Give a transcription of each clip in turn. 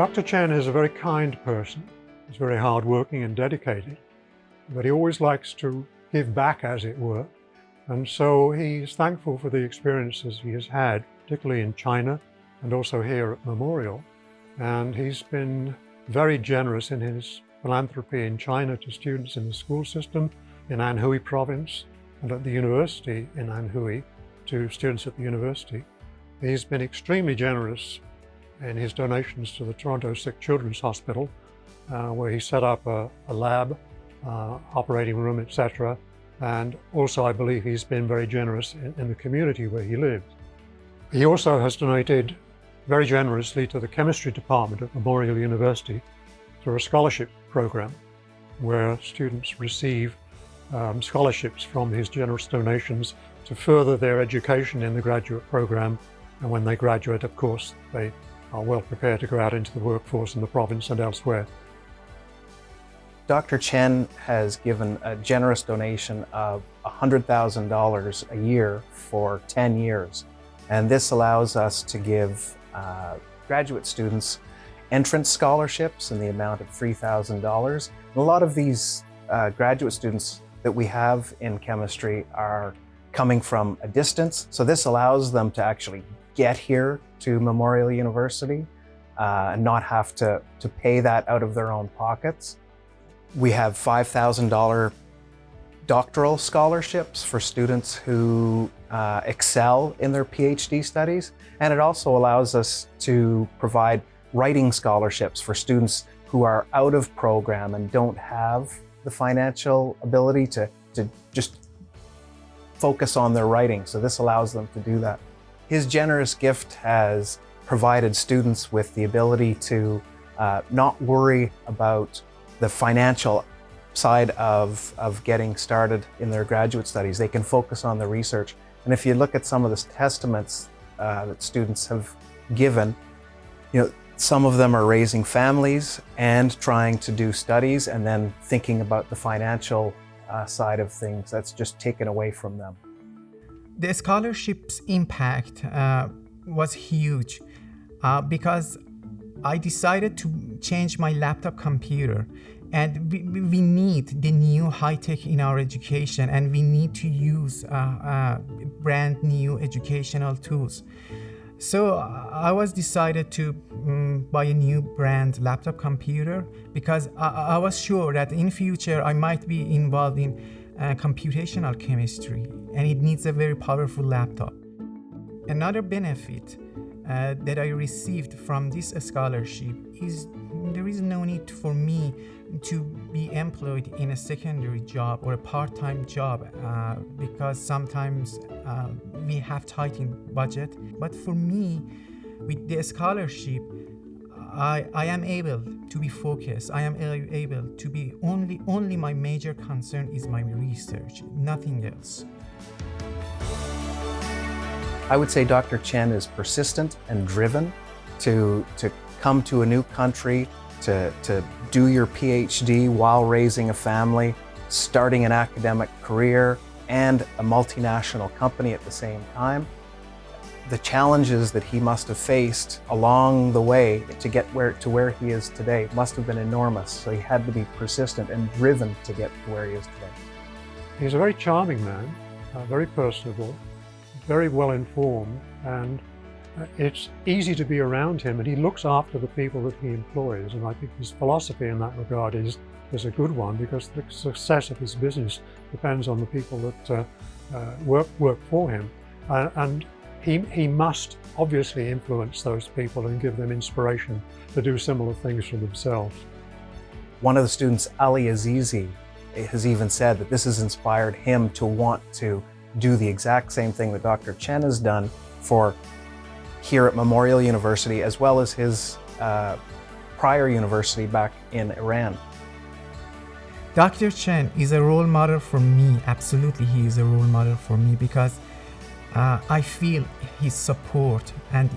Dr. Chen is a very kind person. He's very hardworking and dedicated, but he always likes to give back, as it were. And so he's thankful for the experiences he has had, particularly in China and also here at Memorial. And he's been very generous in his philanthropy in China to students in the school system in Anhui province and at the university in Anhui to students at the university. He's been extremely generous in his donations to the Toronto Sick Children's Hospital, where he set up a lab, operating room, etc. And also, I believe he's been very generous in the community where he lives. He also has donated very generously to the chemistry department at Memorial University through a scholarship program where students receive scholarships from his generous donations to further their education in the graduate program. And when they graduate, of course, they are well prepared to go out into the workforce in the province and elsewhere. Dr. Chen has given a generous donation of $100,000 a year for 10 years. And this allows us to give graduate students entrance scholarships in the amount of $3,000. And a lot of these graduate students that we have in chemistry are coming from a distance. So this allows them to actually get here to Memorial University and not have to pay that out of their own pockets. We have $5,000 doctoral scholarships for students who excel in their PhD studies. And it also allows us to provide writing scholarships for students who are out of program and don't have the financial ability to just focus on their writing. So this allows them to do that. His generous gift has provided students with the ability to not worry about the financial side of getting started in their graduate studies. They can focus on the research. And if you look at some of the testaments that students have given, some of them are raising families and trying to do studies and then thinking about the financial side of things. That's just taken away from them. The scholarship's impact was huge because I decided to change my laptop computer, and we need the new high-tech in our education, and we need to use brand new educational tools. So I was decided to buy a new brand laptop computer because I was sure that in future I might be involved in computational chemistry, and it needs a very powerful laptop. Another benefit that I received from this scholarship is there is no need for me to be employed in a secondary job or a part-time job because sometimes we have tight in budget. But for me, with the scholarship, I am able to be focused. I am able to be only my major concern is my research, nothing else. I would say Dr. Chen is persistent and driven to come to a new country, to do your PhD while raising a family, starting an academic career, and a multinational company at the same time. The challenges that he must have faced along the way to get to where he is today must have been enormous. So he had to be persistent and driven to get to where he is today. He's a very charming man, very personable, very well informed, and it's easy to be around him, and he looks after the people that he employs. And I think his philosophy in that regard is a good one, because the success of his business depends on the people that work for him. And he must obviously influence those people and give them inspiration to do similar things for themselves. One of the students, Ali Azizi, has even said that this has inspired him to want to do the exact same thing that Dr. Chen has done for here at Memorial University, as well as his prior university back in Iran. Dr. Chen is a role model for me. Absolutely, he is a role model for me because I feel his support and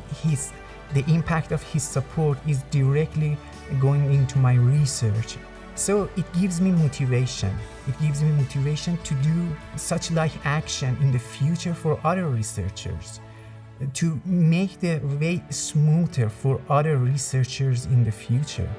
the impact of his support is directly going into my research. So it gives me motivation. It gives me motivation to do such like action in the future for other researchers. to make the way smoother for other researchers in the future.